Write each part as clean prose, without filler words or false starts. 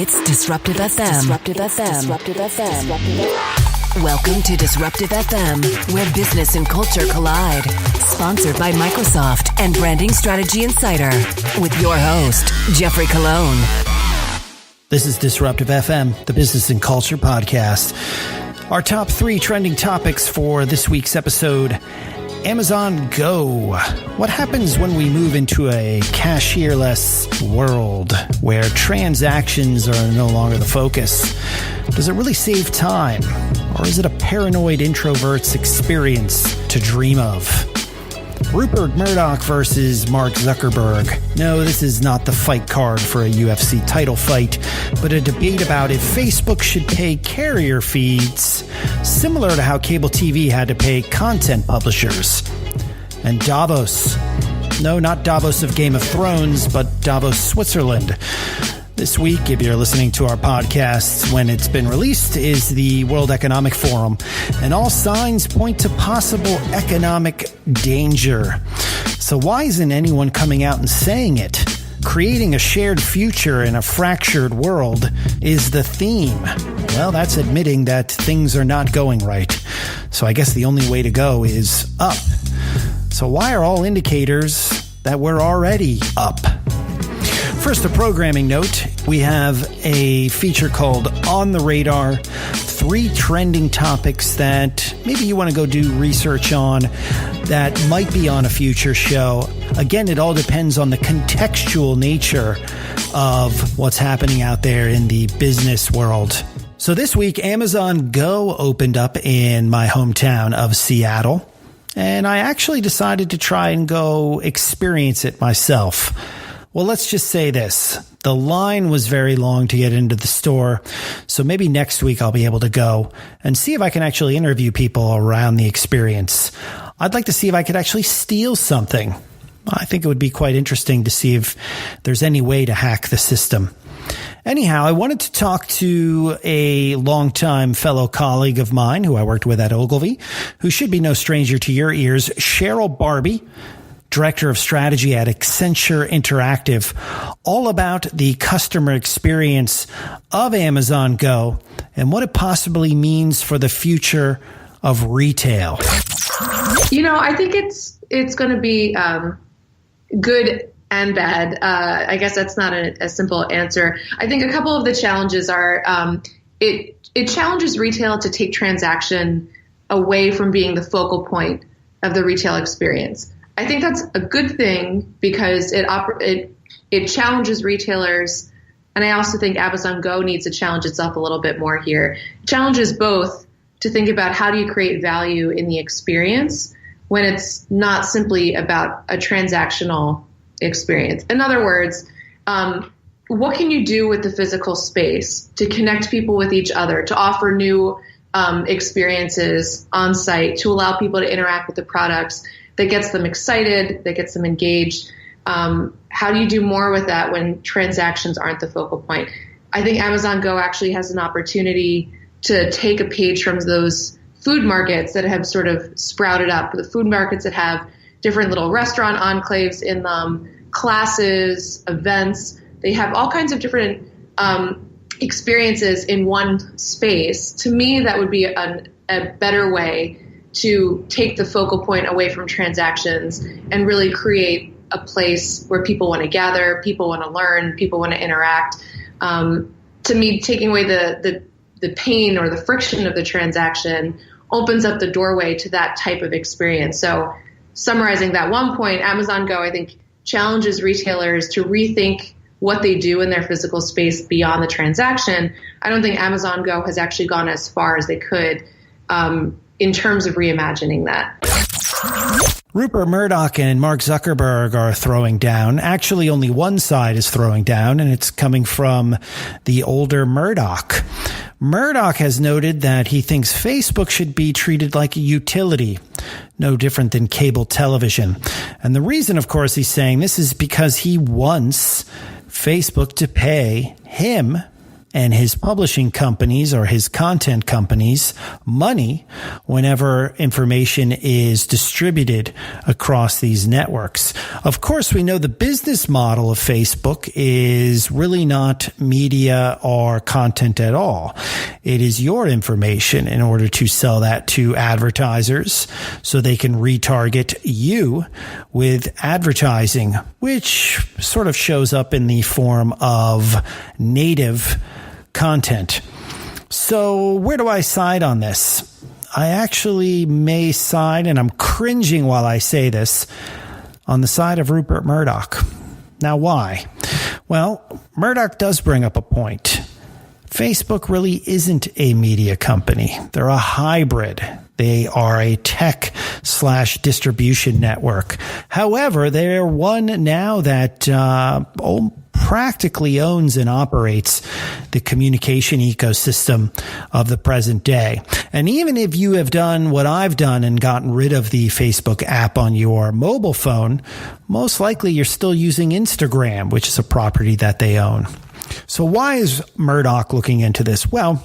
It's Disruptive FM. Disruptive FM. Disruptive FM. Welcome to Disruptive FM, where business and culture collide. Sponsored by Microsoft and Branding Strategy Insider. With your host, Jeffrey Colon. This is Disruptive FM, the business and culture podcast. Our top 3 trending topics for this week's episode: Amazon Go. What happens when we move into a cashierless world where transactions are no longer the focus? Does it really save time? Or is it a paranoid introvert's experience to dream of? Rupert Murdock versus Mark Zuckerberg. No, this is not the fight card for a UFC title fight, but a debate about if Facebook should pay carrier feeds, similar to how cable TV had to pay content publishers. And Davos. No, not Davos of Game of Thrones, but Davos, Switzerland. This week, if you're listening to our podcasts when it's been released, is the World Economic Forum, and all signs point to possible economic danger. So why isn't anyone coming out and saying it? Creating a shared future in a fractured world is the theme. Well, that's admitting that things are not going right. So I guess the only way to go is up. So why are all indicators that we're already up? First, a programming note. We have a feature called On the Radar, 3 trending topics that maybe you want to go do research on that might be on a future show. Again, it all depends on the contextual nature of what's happening out there in the business world. So this week, Amazon Go opened up in my hometown of Seattle, and I actually decided to try and go experience it myself. Well, let's just say this. The line was very long to get into the store, so maybe next week I'll be able to go and see if I can actually interview people around the experience. I'd like to see if I could actually steal something. I think it would be quite interesting to see if there's any way to hack the system. Anyhow, I wanted to talk to a longtime fellow colleague of mine who I worked with at Ogilvy, who should be no stranger to your ears, Cheryl Barbie, Director of Strategy at Accenture Interactive, all about the customer experience of Amazon Go and what it possibly means for the future of retail. You know, I think it's going to be good and bad. I guess that's not a simple answer. I think a couple of the challenges are it challenges retail to take transaction away from being the focal point of the retail experience. I think that's a good thing because it challenges retailers, and I also think Amazon Go needs to challenge itself a little bit more here. It challenges both to think about how do you create value in the experience when it's not simply about a transactional experience. In other words, what can you do with the physical space to connect people with each other, to offer new experiences on site, to allow people to interact with the products that gets them excited, that gets them engaged? How do you do more with that when transactions aren't the focal point? I think Amazon Go actually has an opportunity to take a page from those food markets that have sort of sprouted up, the food markets that have different little restaurant enclaves in them, classes, events. They have all kinds of different experiences in one space. To me, that would be a better way to take the focal point away from transactions and really create a place where people want to gather, people want to learn, people want to interact. To me, taking away the pain or the friction of the transaction opens up the doorway to that type of experience. So summarizing that one point, Amazon Go, I think, challenges retailers to rethink what they do in their physical space beyond the transaction. I don't think Amazon Go has actually gone as far as they could in terms of reimagining that. Rupert Murdock and Mark Zuckerberg are throwing down. Actually, only one side is throwing down, and it's coming from the older Murdock. Murdock has noted that he thinks Facebook should be treated like a utility, no different than cable television. And the reason, of course, he's saying this is because he wants Facebook to pay him and his publishing companies or his content companies money whenever information is distributed across these networks. Of course, we know the business model of Facebook is really not media or content at all. It is your information in order to sell that to advertisers so they can retarget you with advertising, which sort of shows up in the form of native content. So where do I side on this? I actually may side, and I'm cringing while I say this, on the side of Rupert Murdock. Now, why? Well, Murdock does bring up a point. Facebook really isn't a media company. They're a hybrid. They are a tech/distribution network. However, they're one now that practically owns and operates the communication ecosystem of the present day. And even if you have done what I've done and gotten rid of the Facebook app on your mobile phone, most likely you're still using Instagram, which is a property that they own. So why is Murdock looking into this? Well,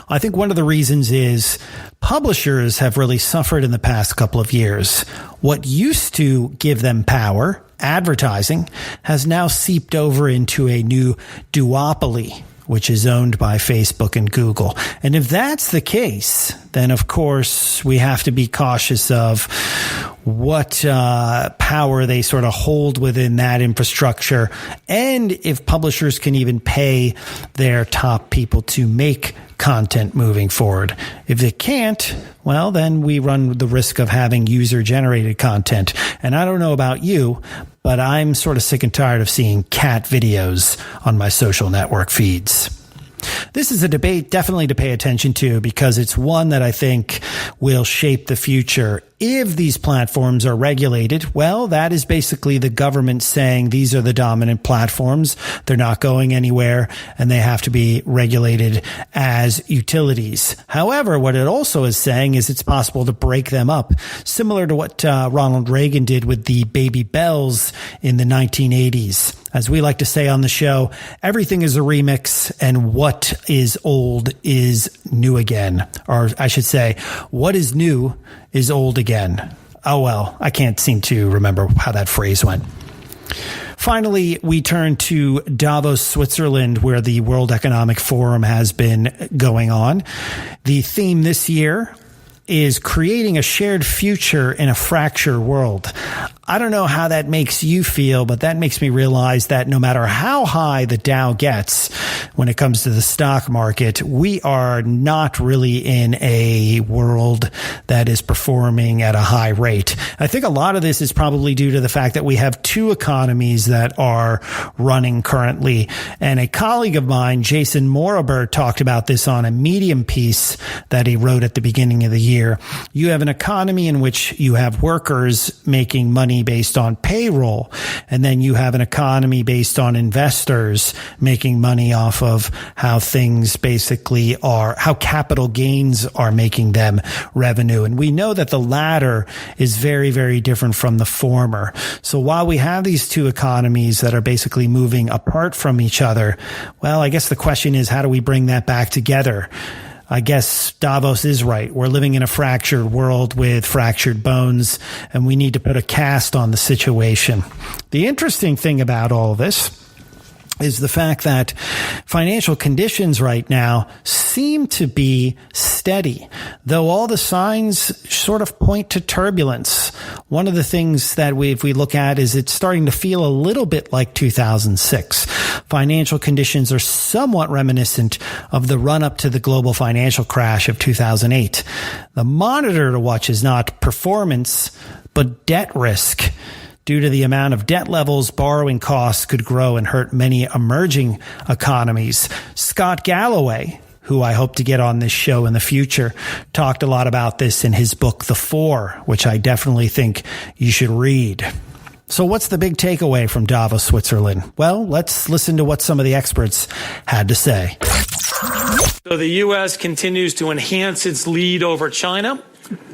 I think one of the reasons is publishers have really suffered in the past couple of years. What used to give them power, advertising, has now seeped over into a new duopoly, which is owned by Facebook and Google. And if that's the case, then of course we have to be cautious of what power they sort of hold within that infrastructure, and if publishers can even pay their top people to make content moving forward. If they can't, well, then we run the risk of having user-generated content. And I don't know about you, but I'm sort of sick and tired of seeing cat videos on my social network feeds. This is a debate definitely to pay attention to, because it's one that I think will shape the future. If these platforms are regulated, well, that is basically the government saying these are the dominant platforms. They're not going anywhere, and they have to be regulated as utilities. However, what it also is saying is it's possible to break them up, similar to what Ronald Reagan did with the baby bells in the 1980s. As we like to say on the show, everything is a remix, and what is old is new again. Or I should say, what is new is old again. Oh, well, I can't seem to remember how that phrase went. Finally, we turn to Davos, Switzerland, where the World Economic Forum has been going on. The theme this year is creating a shared future in a fractured world. I don't know how that makes you feel, but that makes me realize that no matter how high the Dow gets when it comes to the stock market, we are not really in a world that is performing at a high rate. I think a lot of this is probably due to the fact that we have two economies that are running currently. And a colleague of mine, Jason Morabert, talked about this on a Medium piece that he wrote at the beginning of the year. You have an economy in which you have workers making money based on payroll, and then you have an economy based on investors making money off of how things basically are, how capital gains are making them revenue. And we know that the latter is very, very different from the former. So while we have these two economies that are basically moving apart from each other, well, I guess the question is, how do we bring that back together? I guess Davos is right. We're living in a fractured world with fractured bones, and we need to put a cast on the situation. The interesting thing about all of this is the fact that financial conditions right now seem to be steady, though all the signs sort of point to turbulence. One of the things that if we look at is it's starting to feel a little bit like 2006. Financial conditions are somewhat reminiscent of the run-up to the global financial crash of 2008. The monitor to watch is not performance, but debt risk. Due to the amount of debt levels, borrowing costs could grow and hurt many emerging economies. Scott Galloway, who I hope to get on this show in the future, talked a lot about this in his book, The Four, which I definitely think you should read. So what's the big takeaway from Davos, Switzerland? Well, let's listen to what some of the experts had to say. So the U.S. continues to enhance its lead over China,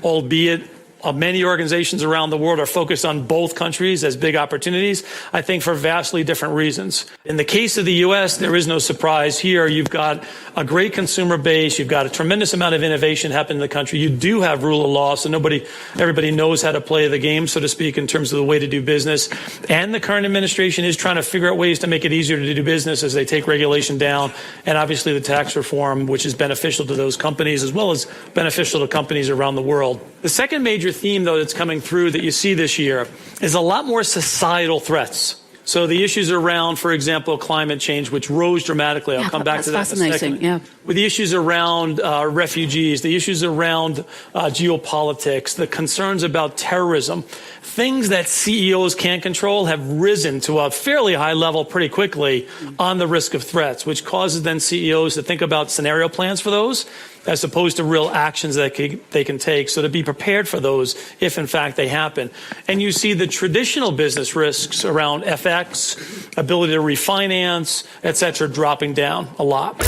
albeit Many organizations around the world are focused on both countries as big opportunities, I think for vastly different reasons. In the case of the U.S., there is no surprise here. You've got a great consumer base. You've got a tremendous amount of innovation happening in the country. You do have rule of law, so everybody knows how to play the game, so to speak, in terms of the way to do business. And the current administration is trying to figure out ways to make it easier to do business as they take regulation down. And obviously the tax reform, which is beneficial to those companies as well as beneficial to companies around the world. The second major theme, though, that's coming through that you see this year is a lot more societal threats. So the issues around, for example, climate change, which rose dramatically. I'll come back to that in a second. Yeah. With the issues around refugees, the issues around geopolitics, the concerns about terrorism, things that CEOs can't control have risen to a fairly high level pretty quickly on the risk of threats, which causes then CEOs to think about scenario plans for those as opposed to real actions that they can take. So to be prepared for those if, in fact, they happen. And you see the traditional business risks around FX, ability to refinance, et cetera, dropping down a lot.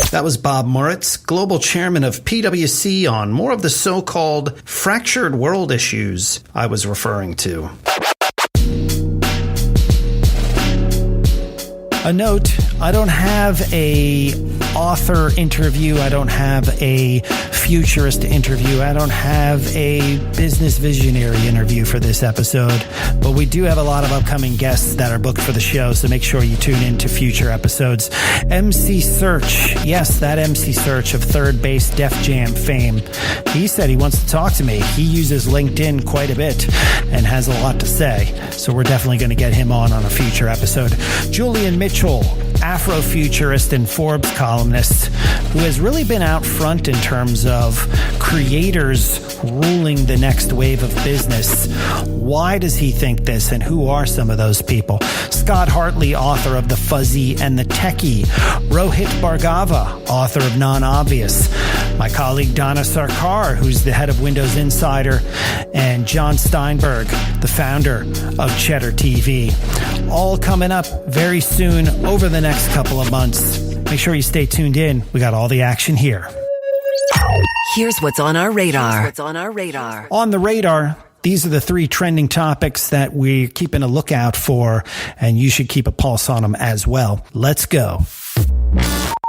That was Bob Moritz, global chairman of PwC, on more of the so-called fractured world issues I was referring to. A note, I don't have a author interview. I don't have a futurist interview. I don't have a business visionary interview for this episode, but we do have a lot of upcoming guests that are booked for the show, so make sure you tune in to future episodes. MC Search, yes, that MC Search of Third Base Def Jam fame. He said he wants to talk to me. He uses LinkedIn quite a bit and has a lot to say, so we're definitely going to get him on a future episode. Julian Mitchell, Afrofuturist and Forbes columnist, who has really been out front in terms of creators ruling the next wave of business. Why does he think this, and who are some of those people? Scott Hartley, author of The Fuzzy and the Techie. Rohit Bhargava, author of Non-Obvious. My colleague Donna Sarkar, who's the head of Windows Insider. And John Steinberg, the founder of Cheddar TV. All coming up very soon over the next couple of months. Make sure you stay tuned in. We got all the action here. Here's what's on our radar. On the radar, these are the 3 trending topics that we're keeping a lookout for, and you should keep a pulse on them as well. Let's go.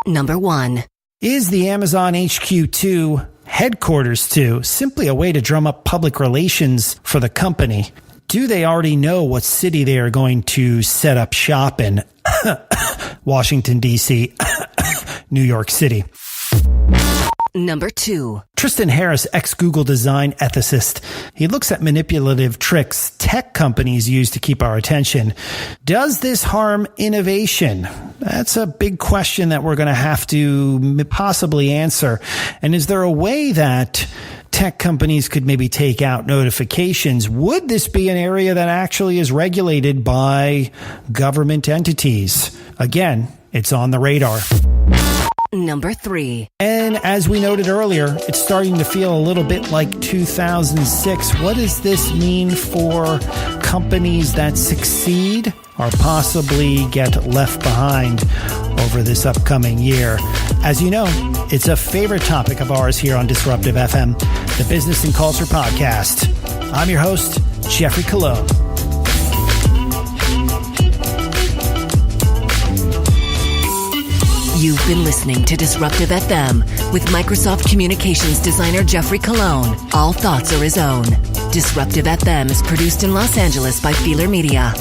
Number 1. Is the Amazon HQ2 headquarters 2 simply a way to drum up public relations for the company? Do they already know what city they are going to set up shop in? Washington, D.C., New York City. Number 2. Tristan Harris, ex-Google design ethicist. He looks at manipulative tricks tech companies use to keep our attention. Does this harm innovation? That's a big question that we're going to have to possibly answer. And is there a way that tech companies could maybe take out notifications? Would this be an area that actually is regulated by government entities? Again, it's on the radar. Number 3. And as we noted earlier, it's starting to feel a little bit like 2006. What does this mean for companies that succeed or possibly get left behind over this upcoming year? As you know, it's a favorite topic of ours here on Disruptive FM, the Business and Culture Podcast. I'm your host, Jeffrey Cologne. You've been listening to Disruptive FM with Microsoft Communications designer Jeffrey Cologne. All thoughts are his own. Disruptive FM is produced in Los Angeles by Feeler Media.